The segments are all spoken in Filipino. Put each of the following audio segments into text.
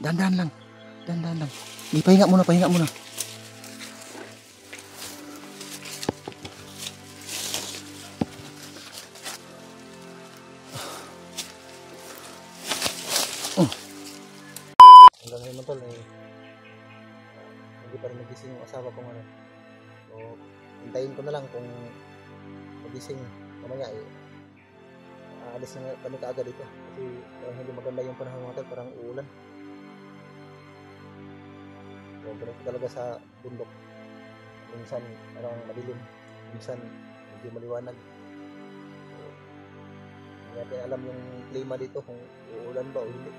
Dandan lang. Dandan lang. Pahinga muna, pahinga muna. Hanggang ngayon tol, hindi pa rin nagising yung asawa ko ngayon. So, hintayin ko na lang kung magising mamaya aalis na kami kaagad dito. Kasi parang hindi maganda yung panahon mga tol, parang uulan. So, ganito talaga sa bundok. Minsan parang madilim, minsan medyo maliwanag. So, hindi natin alam yung klima dito kung uulan ba o hindi.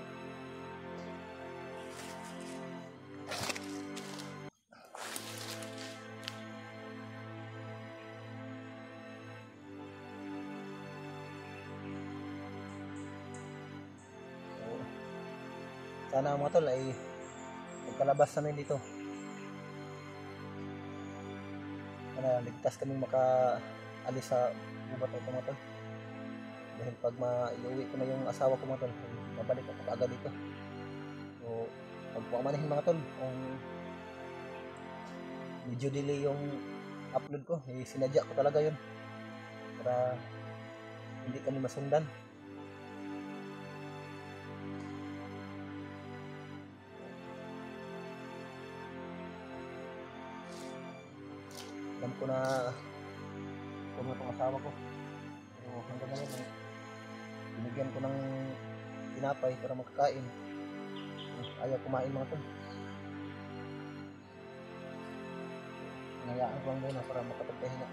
Sana mga tol ay magkalabas namin dito. Sana ligtas kaming makaalis sa gubat ng mga tol. Dahil pag maiuwi ko na yung asawa ko mga tol, babalik ako agad dito. So, pag pumanahin mga tol, kung medyo delay yung upload ko, sinadya ko talaga yun para hindi kami masundan. Alam ko na kung itong asawa ko. So, hanggang ngayon, binigyan ko ng tinapay para makakain. Ayaw kumain mga tol. Hinayaan ko lang muna para makapagpahinga.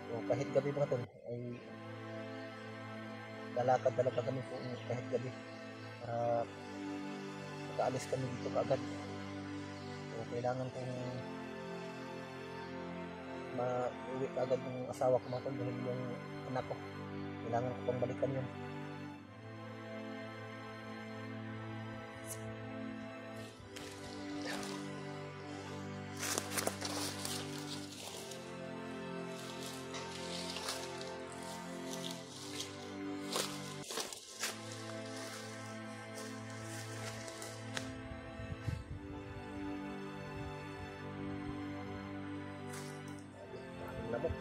So, kahit gabi mga tol, ay lalakad talaga kami po kahit gabi para makaalis kami dito kaagad. So, kailangan kong mauwi agad ng asawa ko mga tol dahil yung anak ko kailangan ko pang balikan yun. Lamok.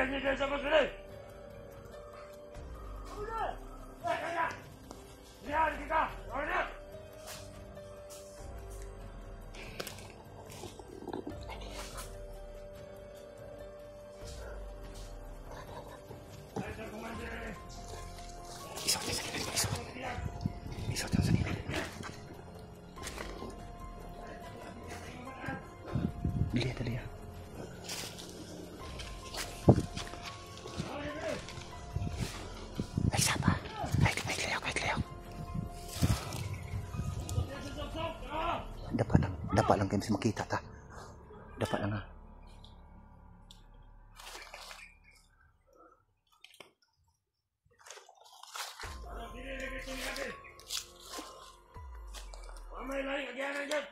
Ini sama sini. Lihat kita, lihat. Lihat dia. Dapat lang kayo makita ta. Dapat lang ha. Mamay lain, lagi anak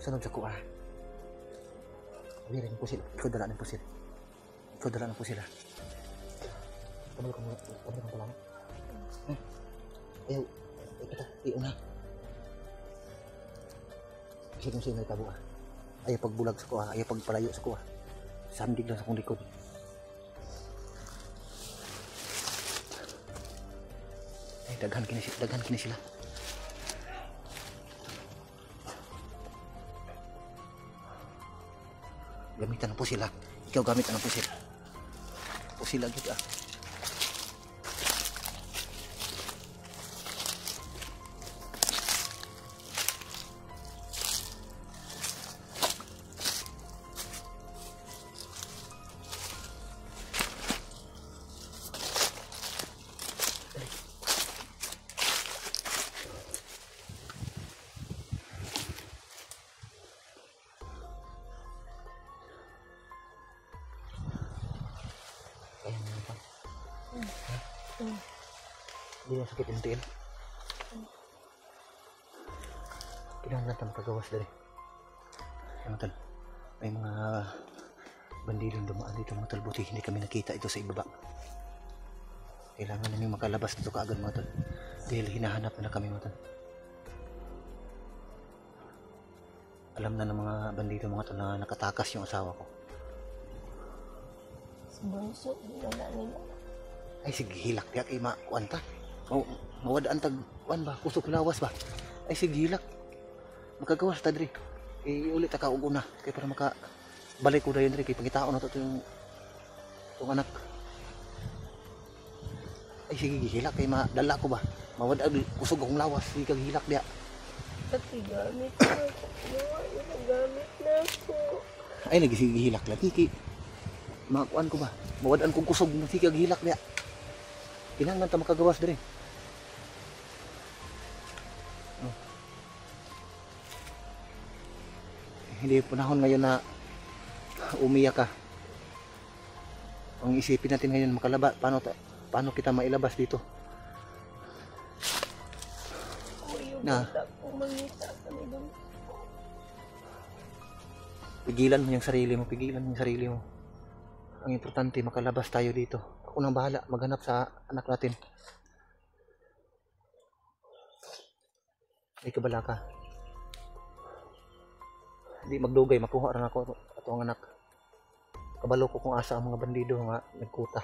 Sunod sa kuha. Birin ng pusil. Ikaw dala ng pusil. Ikaw dala ng pusil ha. Kamalo ka muna. Kamalo ka pala. Ayaw. Ipata. Iuna. Kasi kung sino may tabo ha. Ayaw pagbulag sa kuha. Ayaw pagpalayo sa kuha. Sandig lang sa kong likod. Ay, daghan kini sila. Gamitan ng pusil ha. Ikaw gamit ng pusil. Pusil lagi ka. Hindi na sakit yung tiil. Kailangan natin makagawas dari. Mga tal, may mga bandilong dumaan dito mga tal. Buti hindi kami nakita ito sa ibaba. Kailangan namin makalabas dito kaagad mga tal. Dahil hinahanap na kami mga tal. Alam na ng mga bandito mga tal na nakatakas yung asawa ko. Bunso, wala nila. Ay sige, hilak diya kay makuan ta. Mawadaan tag kuan ba, kusog lawas ba. Ay sige, hilak. Makagawas ta diri. Ulit ta kaug una kay para maka balik ko dayon diri kay pangitaon na to yung anak. Ay sige, hilak kay madala ko ba. Mawadaan kusog akong lawas, sige kag hilak diya. Pati gamit na ako. Gamit na ako. Ay lagi sige hilak lagi kay makuan ko ba. Mawadaan kong kusog, sige kag hilak diya. Kailangan ta makagawas diri. Hindi panahon ngayon na umiyak ka. Ang isipin natin ngayon makalaba, paano kita mailabas dito? Na Umangita kami doon. Pigilan mo yung sarili mo. Ang importante makalabas tayo dito. Ako nang bahala maghanap sa anak natin. May kabala ka. Hindi magdugay, makuha rin ako ato ang anak. Kabalo ko kung asa ang mga bandido nga nagkuta.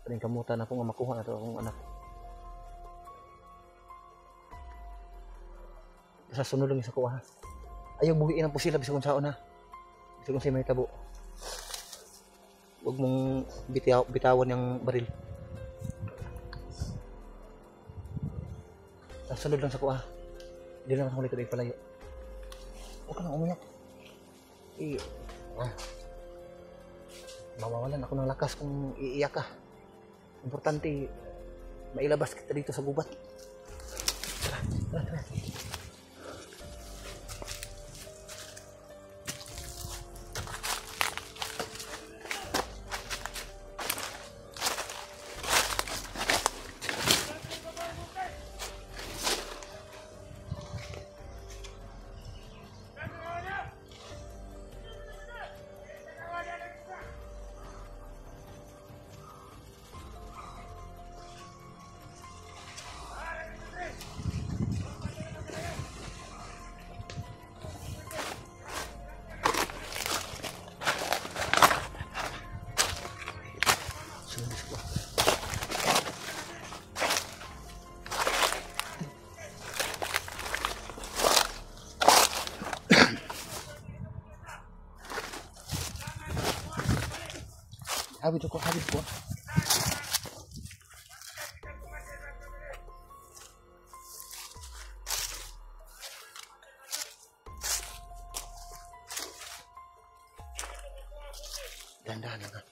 Kaling kamutan ako nga makuha ato ang anak. Basta sunod lang sa kuha. Ayaw buhiin ang pusila bisag kung saon ha. Bisag kung siya may tabo. Huwag mong bitawan yung baril. Sunod lang sa kuha. Hindi lang ako ulit palayo. Huwag ka nang umiyak. Mawawalan ako ng lakas kung iiyak ka. Importante, mailabas kita dito sa gubat. Tara. Habis ko. Dahan-dahan lang.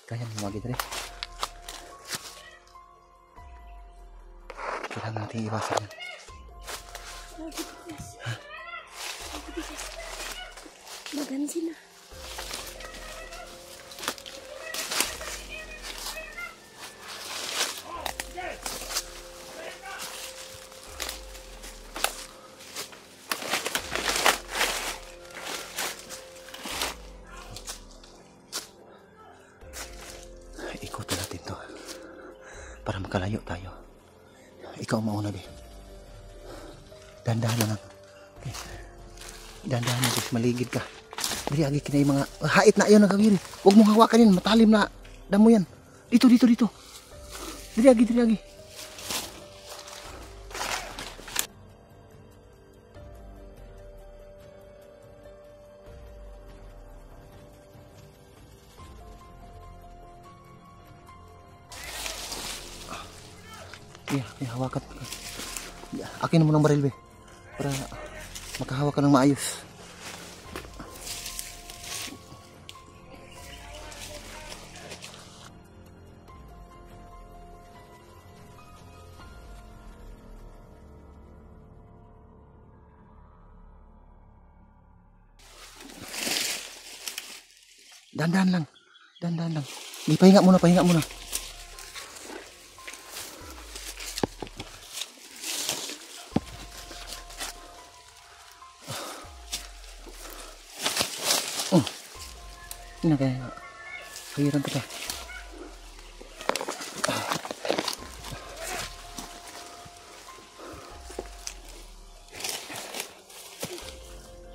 Kaya lumagi dali. Kailangan natin iwasan yan. Magan sila. Ikutin natin to para makalayo tayo. Ikaw mauna, be. Dandahan na lang. Okay. Dandahan na, be. Maligid ka. Dili agi kinay mga hait na ayon na gawin. Huwag mong hawakan yan, matalim na damo yan. Dito. Dili agi. Iya, hawakan. Akin mo ng baril, be. Para makahawak ka ng maayos. Dandan lang. Di, pahinga muna. Ini kayak kairan kita.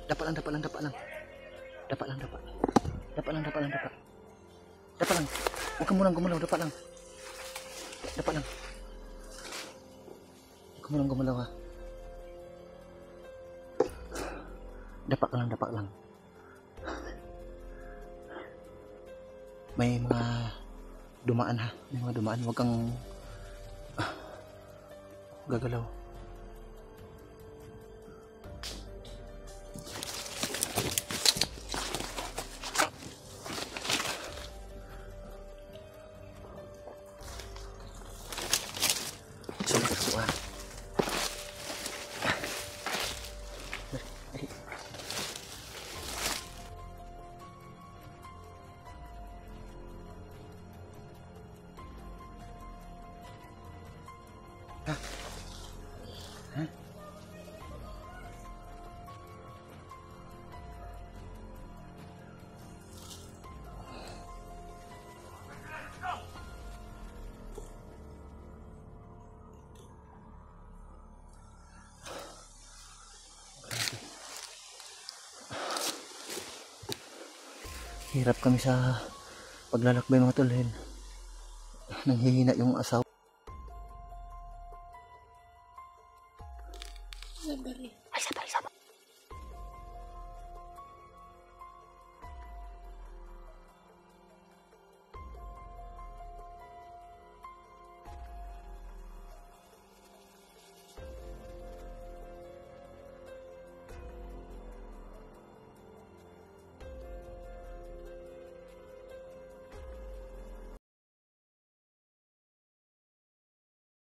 Dapat lang. Huwag ka munang gumalaw, dapat lang. Huwag ka munang gumalaw, ha. Dapat lang. May mga dumaan, ha. Huwag kang gagalaw. Hirap kami sa paglalakbay, mga tol. Nanghihina yung asawa.